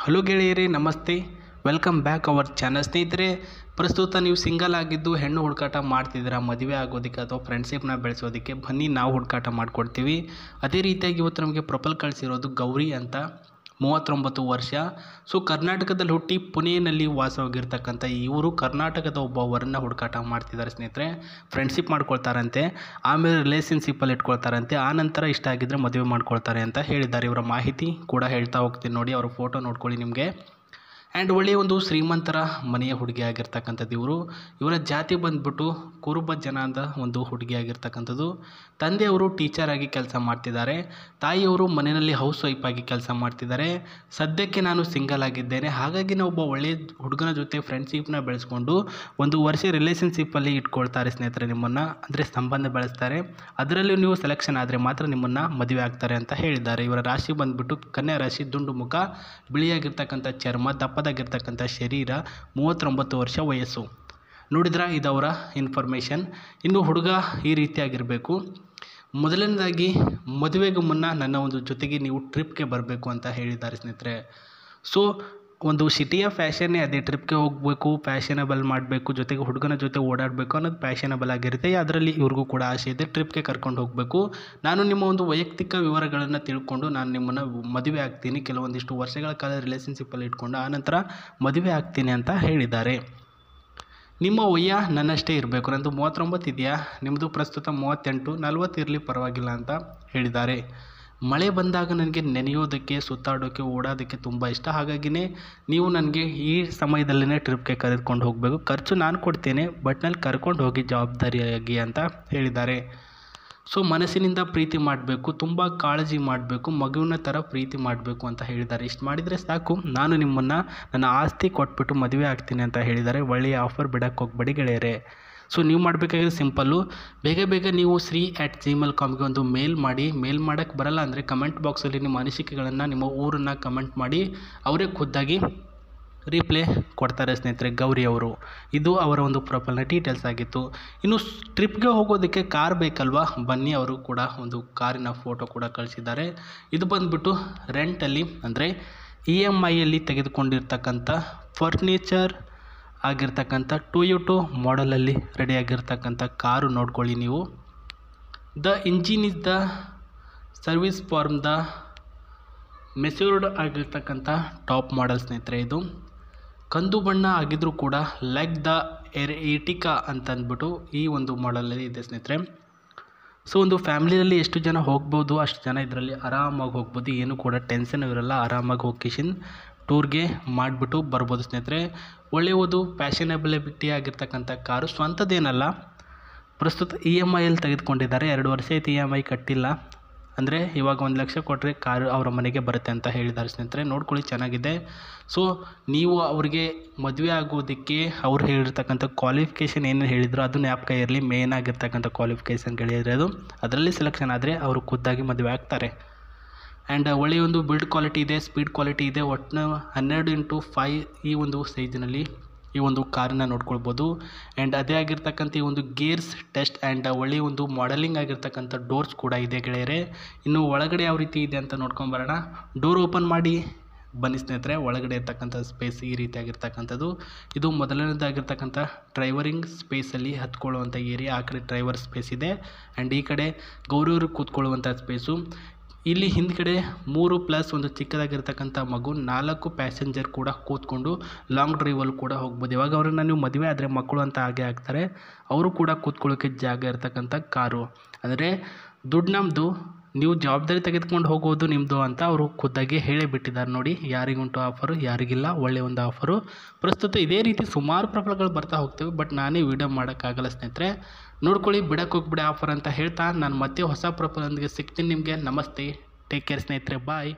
Hello ಗೆಳೆಯರೇ, ನಮಸ್ತೆ. Welcome back our channel. ಸ್ನೇಹಿತರೆ, ಪ್ರಸ್ತುತ ನೀವು ಸಿಂಗಲ್ ಆಗಿದ್ದು ಹೆಣ್ಣು ಹುಡುಕಾಟ ಮಾಡ್ತಿದ್ದೀರಾ ಮದುವೆ ಆಗೋದಕ್ಕೆ ಅಥವಾ ಫ್ರೆಂಡ್ಶಿಪ್ನ ಬೆಳೆಸೋದಕ್ಕೆ, ಬನ್ನಿ ನಾವು ಹುಡುಕಾಟ ಮಾಡಿಕೊಡ್ತೀವಿ. ಅದೇ ರೀತಿಯಾಗಿ ಇವತ್ತು ನಮಗೆ ಪ್ರೊಫೈಲ್ ಕಳಿಸಿರೋದು ಗೌರಿ ಅಂತ, 39 ವರ್ಷ. ಸೊ ಕರ್ನಾಟಕದಲ್ಲಿ ಹುಟ್ಟಿ ಪುಣೆಯಲ್ಲಿ ವಾಸವಾಗಿರ್ತಕ್ಕಂಥ ಇವರು ಕರ್ನಾಟಕದ ಒಬ್ಬ ವರನ್ನ ಹುಡುಕಾಟ ಮಾಡ್ತಿದ್ದಾರೆ ಸ್ನೇಹಿತರೆ. ಫ್ರೆಂಡ್ಶಿಪ್ ಮಾಡ್ಕೊಳ್ತಾರಂತೆ, ಆಮೇಲೆ ರಿಲೇಷನ್ಶಿಪ್ಪಲ್ಲಿ ಇಟ್ಕೊಳ್ತಾರಂತೆ, ಆನಂತರ ಇಷ್ಟ ಆಗಿದ್ದರೆ ಮದುವೆ ಮಾಡ್ಕೊಳ್ತಾರೆ ಅಂತ ಹೇಳಿದ್ದಾರೆ. ಇವರ ಮಾಹಿತಿ ಕೂಡ ಹೇಳ್ತಾ ಹೋಗ್ತೀನಿ ನೋಡಿ, ಅವರ ಫೋಟೋ ನೋಡ್ಕೊಳ್ಳಿ ನಿಮಗೆ. ಆ್ಯಂಡ್ ಒಳ್ಳೆಯ ಒಂದು ಶ್ರೀಮಂತರ ಮನೆಯ ಹುಡುಗಿ ಆಗಿರ್ತಕ್ಕಂಥದ್ದು ಇವರು. ಇವರ ಜಾತಿ ಬಂದ್ಬಿಟ್ಟು ಕುರುಬ ಜನಾಂಗದ ಒಂದು ಹುಡುಗಿ ಆಗಿರ್ತಕ್ಕಂಥದ್ದು. ತಂದೆಯವರು ಟೀಚರ್ ಆಗಿ ಕೆಲಸ ಮಾಡ್ತಿದ್ದಾರೆ, ತಾಯಿಯವರು ಮನೆಯಲ್ಲಿ ಹೌಸ್ ವೈಫ್ ಆಗಿ ಕೆಲಸ ಮಾಡ್ತಿದ್ದಾರೆ. ಸದ್ಯಕ್ಕೆ ನಾನು ಸಿಂಗಲ್ ಆಗಿದ್ದೇನೆ, ಹಾಗಾಗಿ ನಾವು ಒಬ್ಬ ಒಳ್ಳೆಯ ಹುಡುಗನ ಜೊತೆ ಫ್ರೆಂಡ್ಶಿಪ್ನ ಬೆಳೆಸ್ಕೊಂಡು 1 ವರ್ಷ ರಿಲೇಷನ್ಶಿಪ್ಪಲ್ಲಿ ಇಟ್ಕೊಳ್ತಾರೆ ಸ್ನೇಹಿತರೆ. ನಿಮ್ಮನ್ನು ಅಂದರೆ ಸಂಬಂಧ ಬೆಳೆಸ್ತಾರೆ, ಅದರಲ್ಲೂ ನೀವು ಸೆಲೆಕ್ಷನ್ ಆದರೆ ಮಾತ್ರ ನಿಮ್ಮನ್ನು ಮದುವೆ ಆಗ್ತಾರೆ ಅಂತ ಹೇಳಿದ್ದಾರೆ. ಇವರ ರಾಶಿ ಬಂದ್ಬಿಟ್ಟು ಕನ್ಯಾ ರಾಶಿ, ದುಂಡು ಮುಖ, ಬಿಳಿಯಾಗಿರ್ತಕ್ಕಂಥ ಚರ್ಮ, ದಪ್ಪದಾಗಿರ್ತಕ್ಕಂಥ ಶರೀರ, 39 ವರ್ಷ ವಯಸ್ಸು. ನೋಡಿದ್ರ, ಇದವರ ಇನ್ಫಾರ್ಮೇಷನ್. ಇನ್ನು ಹುಡುಗ ಈ ರೀತಿಯಾಗಿರಬೇಕು. ಮೊದಲನೇದಾಗಿ ಮದುವೆಗೂ ಮುನ್ನ ನನ್ನ ಒಂದು ಜೊತೆಗೆ ನೀವು ಟ್ರಿಪ್ಗೆ ಬರಬೇಕು ಅಂತ ಹೇಳಿದ್ದಾರೆ ಸ್ನೇಹಿತರೆ. ಸೊ ಒಂದು ಸಿಟಿಯ ಫ್ಯಾಷನ್ನೇ ಅದೇ, ಟ್ರಿಪ್ಗೆ ಹೋಗಬೇಕು, ಫ್ಯಾಷನಬಲ್ ಮಾಡಬೇಕು, ಜೊತೆಗೆ ಹುಡುಗನ ಜೊತೆ ಓಡಾಡಬೇಕು ಅನ್ನೋದು ಫ್ಯಾಷನಬಲ್ ಆಗಿರುತ್ತೆ. ಅದರಲ್ಲಿ ಇವ್ರಿಗೂ ಕೂಡ ಆಸೆ ಇದೆ, ಟ್ರಿಪ್ಗೆ ಕರ್ಕೊಂಡು ಹೋಗಬೇಕು. ನಾನು ನಿಮ್ಮ ಒಂದು ವೈಯಕ್ತಿಕ ವಿವರಗಳನ್ನು ತಿಳ್ಕೊಂಡು ನಾನು ನಿಮ್ಮನ್ನು ಮದುವೆ ಆಗ್ತೀನಿ, ಕೆಲವೊಂದಿಷ್ಟು ವರ್ಷಗಳ ಕಾಲ ರಿಲೇಷನ್ಶಿಪ್ಪಲ್ಲಿ ಇಟ್ಕೊಂಡು ಆನಂತರ ಮದುವೆ ಆಗ್ತೀನಿ ಅಂತ ಹೇಳಿದ್ದಾರೆ. ನಿಮ್ಮ ವಯ ನನ್ನಷ್ಟೇ ಇರಬೇಕು, ನಂದು 39 ಇದೆಯಾ, ನಿಮ್ಮದು ಪ್ರಸ್ತುತ 38, 40 ಇರಲಿ ಪರವಾಗಿಲ್ಲ ಅಂತ ಹೇಳಿದ್ದಾರೆ. ಮಳೆ ಬಂದಾಗ ನನಗೆ ನೆನೆಯೋದಕ್ಕೆ, ಸುತ್ತಾಡೋಕ್ಕೆ, ಓಡೋದಕ್ಕೆ ತುಂಬ ಇಷ್ಟ. ಹಾಗಾಗಿನೇ ನೀವು ನನಗೆ ಈ ಸಮಯದಲ್ಲೇ ಟ್ರಿಪ್ಗೆ ಕರೆದುಕೊಂಡು ಹೋಗಬೇಕು. ಖರ್ಚು ನಾನು ಕೊಡ್ತೇನೆ, ಬಟ್ ನಲ್ಲಿ ಕರ್ಕೊಂಡು ಹೋಗಿ ಜವಾಬ್ದಾರಿಯಾಗಿ ಅಂತ ಹೇಳಿದ್ದಾರೆ. ಸೊ ಮನಸ್ಸಿನಿಂದ ಪ್ರೀತಿ ಮಾಡಬೇಕು, ತುಂಬ ಕಾಳಜಿ ಮಾಡಬೇಕು, ಮಗುವಿನ ಥರ ಪ್ರೀತಿ ಮಾಡಬೇಕು ಅಂತ ಹೇಳಿದ್ದಾರೆ. ಇಷ್ಟು ಮಾಡಿದರೆ ಸಾಕು, ನಾನು ನಿಮ್ಮನ್ನು ನನ್ನ ಆಸ್ತಿ ಕೊಟ್ಬಿಟ್ಟು ಮದುವೆ ಆಗ್ತೀನಿ ಅಂತ ಹೇಳಿದ್ದಾರೆ. ಒಳ್ಳೆಯ ಆಫರ್ ಬಿಡಕ್ಕೆ ಹೋಗಬೇಡಿ ಗೆಳೆಯರೆ. ಸೊ ನೀವು ಮಾಡಬೇಕಾಗಿರೋ ಸಿಂಪಲ್ಲು, ಬೇಗ ನೀವು sri@gmail.comಗೆ ಒಂದು ಮೇಲ್ ಮಾಡಿ. ಮೇಲ್ ಮಾಡೋಕ್ಕೆ ಬರಲ್ಲ ಅಂದರೆ ಕಮೆಂಟ್ ಬಾಕ್ಸಲ್ಲಿ ನಿಮ್ಮ ಅನಿಸಿಕೆಗಳನ್ನು, ನಿಮ್ಮ ಊರನ್ನು ಕಮೆಂಟ್ ಮಾಡಿ, ಅವರೇ ಖುದ್ದಾಗಿ ರಿಪ್ಲೈ ಕೊಡ್ತಾರೆ ಸ್ನೇಹಿತರೆ, ಗೌರಿ ಅವರು. ಇದು ಅವರ ಒಂದು ಪ್ರೊಫೈಲ್ನ ಡೀಟೇಲ್ಸ್ ಆಗಿತ್ತು. ಇನ್ನು ಟ್ರಿಪ್ಗೆ ಹೋಗೋದಕ್ಕೆ ಕಾರ್ ಬೇಕಲ್ವಾ, ಬನ್ನಿ, ಅವರು ಕೂಡ ಒಂದು ಕಾರಿನ ಫೋಟೋ ಕೂಡ ಕಳಿಸಿದ್ದಾರೆ. ಇದು ಬಂದುಬಿಟ್ಟು ರೆಂಟಲ್ಲಿ ಅಂದರೆ EMIಯಲ್ಲಿ ತೆಗೆದುಕೊಂಡಿರ್ತಕ್ಕಂಥ ಫರ್ನಿಚರ್ ಆಗಿರ್ತಕ್ಕಂಥ ಟೊಯೋಟೋ ಮಾಡೆಲಲ್ಲಿ ರೆಡಿಯಾಗಿರ್ತಕ್ಕಂಥ ಕಾರು ನೋಡ್ಕೊಳ್ಳಿ ನೀವು. The engine is the service form the matured ಆಗಿರ್ತಕ್ಕಂಥ ಟಾಪ್ ಮಾಡೆಲ್ ಸ್ನೇಹಿತರೆ. ಇದು ಕಂದು ಬಣ್ಣ ಆಗಿದ್ರೂ ಕೂಡ ಲೈಕ್ ದ ಎರ್ಟಿಗಾ ಅಂತಂದ್ಬಿಟ್ಟು ಈ ಒಂದು ಮಾಡೆಲಲ್ಲಿ ಇದೆ ಸ್ನೇಹಿತರೆ. ಸೊ ಒಂದು ಫ್ಯಾಮಿಲಿಯಲ್ಲಿ ಎಷ್ಟು ಜನ ಹೋಗ್ಬೋದು ಅಷ್ಟು ಜನ ಇದರಲ್ಲಿ ಆರಾಮಾಗಿ ಹೋಗ್ಬೋದು, ಏನು ಕೂಡ ಟೆನ್ಷನ್ ಇರಲ್ಲ. ಆರಾಮಾಗಿ ಹೋಗಿ ಟೂರ್ಗೆ ಮಾಡಿಬಿಟ್ಟು ಬರ್ಬೋದು ಸ್ನೇಹಿತರೆ. ಒಳ್ಳೆಯ ಒಂದು ಫ್ಯಾಷನಬಿಲಿಟಿ ಆಗಿರ್ತಕ್ಕಂಥ ಕಾರು, ಸ್ವಂತದ್ದೇನಲ್ಲ. ಪ್ರಸ್ತುತ EMIಯಲ್ಲಿ ತೆಗೆದುಕೊಂಡಿದ್ದಾರೆ, 2 ವರ್ಷ ಆಯ್ತು EMI ಕಟ್ಟಿಲ್ಲ. ಅಂದರೆ ಇವಾಗ 1 ಲಕ್ಷ ಕೊಟ್ಟರೆ ಕಾರು ಅವರ ಮನೆಗೆ ಬರುತ್ತೆ ಅಂತ ಹೇಳಿದ್ದಾರೆ ಸ್ನೇಹಿತರೆ. ನೋಡ್ಕೊಳ್ಳಿ, ಚೆನ್ನಾಗಿದೆ. ಸೊ ನೀವು ಅವರಿಗೆ ಮದುವೆ ಆಗೋದಕ್ಕೆ ಅವ್ರು ಹೇಳಿರ್ತಕ್ಕಂಥ ಕ್ವಾಲಿಫಿಕೇಷನ್ ಏನು ಹೇಳಿದ್ರು ಅದು ಜ್ಞಾಪಕ ಇರಲಿ. ಮೇನ್ ಆಗಿರ್ತಕ್ಕಂಥ ಕ್ವಾಲಿಫಿಕೇಷನ್ ಗೆಳೆಯರದು, ಅದರಲ್ಲಿ ಸೆಲೆಕ್ಷನ್ ಆದರೆ ಅವರು ಖುದ್ದಾಗಿ ಮದುವೆ ಆಗ್ತಾರೆ. ಆ್ಯಂಡ್ ಒಳ್ಳೆಯ ಒಂದು ಬಿಲ್ಡ್ ಕ್ವಾಲಿಟಿ ಇದೆ, ಸ್ಪೀಡ್ ಕ್ವಾಲಿಟಿ ಇದೆ. ಒಟ್ಟು 12x5 ಈ ಒಂದು ಸೈಜಿನಲ್ಲಿ ಈ ಒಂದು ಕಾರನ್ನು ನೋಡ್ಕೊಳ್ಬೋದು. ಆ್ಯಂಡ್ ಅದೇ ಆಗಿರ್ತಕ್ಕಂಥ ಈ ಒಂದು ಗೇರ್ಸ್ ಟೆಸ್ಟ್ ಆ್ಯಂಡ್ ಒಳ್ಳೆಯ ಒಂದು ಮಾಡೆಲಿಂಗ್ ಆಗಿರ್ತಕ್ಕಂಥ ಡೋರ್ಸ್ ಕೂಡ ಇದೆ ಗೆಳೆಯರೆ. ಇನ್ನು ಒಳಗಡೆ ಯಾವ ರೀತಿ ಇದೆ ಅಂತ ನೋಡ್ಕೊಂಬರೋಣ. ಡೋರ್ ಓಪನ್ ಮಾಡಿ ಬನ್ನಿ ಸ್ನೇಹಿತರೆ. ಒಳಗಡೆ ಇರ್ತಕ್ಕಂಥ ಸ್ಪೇಸ್ ಈ ರೀತಿಯಾಗಿರ್ತಕ್ಕಂಥದ್ದು. ಇದು ಮೊದಲನೇದಾಗಿರ್ತಕ್ಕಂಥ ಡ್ರೈವರಿಂಗ್ ಸ್ಪೇಸಲ್ಲಿ ಹತ್ಕೊಳ್ಳುವಂಥ ಏರಿಯಾ. ಆ ಕಡೆ ಡ್ರೈವರ್ ಸ್ಪೇಸ್ ಇದೆ, ಆ್ಯಂಡ್ ಈ ಕಡೆ ಗೌರಿಯವರು ಕೂತ್ಕೊಳ್ಳುವಂಥ ಸ್ಪೇಸು. ಇಲ್ಲಿ ಹಿಂದ್ಗಡೆ 3+ ಒಂದು ಚಿಕ್ಕದಾಗಿರ್ತಕ್ಕಂಥ ಮಗು, 4 ಪ್ಯಾಸೆಂಜರ್ ಕೂಡ ಕೂತ್ಕೊಂಡು ಲಾಂಗ್ ಡ್ರೈವಲ್ಲಿ ಕೂಡ ಹೋಗ್ಬೋದು. ಇವಾಗ ಅವ್ರನ್ನ ನೀವು ಮದುವೆ ಆದರೆ ಮಕ್ಕಳು ಅಂತ ಹಾಗೆ ಆಗ್ತಾರೆ, ಅವರು ಕೂಡ ಕೂತ್ಕೊಳ್ಳೋಕ್ಕೆ ಜಾಗ ಇರ್ತಕ್ಕಂಥ ಕಾರು. ಅಂದರೆ ದುಡ್ಡು ನಮ್ಮದು, ನೀವು ಜವಾಬ್ದಾರಿ ತೆಗೆದುಕೊಂಡು ಹೋಗೋದು ನಿಮ್ಮದು ಅಂತ ಅವರು ಖುದ್ದಾಗಿ ಹೇಳೇ ಬಿಟ್ಟಿದ್ದಾರೆ ನೋಡಿ. ಯಾರಿಗುಂಟು ಆಫರು, ಯಾರಿಗಿಲ್ಲ, ಒಳ್ಳೆಯ ಒಂದು ಆಫರು. ಪ್ರಸ್ತುತ ಇದೇ ರೀತಿ ಸುಮಾರು ಪ್ರೊಫೈಲ್ಗಳು ಬರ್ತಾ ಹೋಗ್ತವೆ, ಬಟ್ ನಾನೇ ವೀಡಿಯೋ ಮಾಡೋಕ್ಕಾಗಲ್ಲ ಸ್ನೇಹಿತರೆ. ನೋಡ್ಕೊಳ್ಳಿ, ಬಿಡಕ್ಕೆ ಹೋಗ್ಬಿಡಿ ಆಫರ್ ಅಂತ ಹೇಳ್ತಾ ನಾನು ಮತ್ತೆ ಹೊಸ ಪ್ರೊಫೈಲೊಂದಿಗೆ ಸಿಗ್ತೀನಿ ನಿಮಗೆ. ನಮಸ್ತೆ, ಟೇಕ್ ಕೇರ್ ಸ್ನೇಹಿತರೆ, ಬಾಯ್.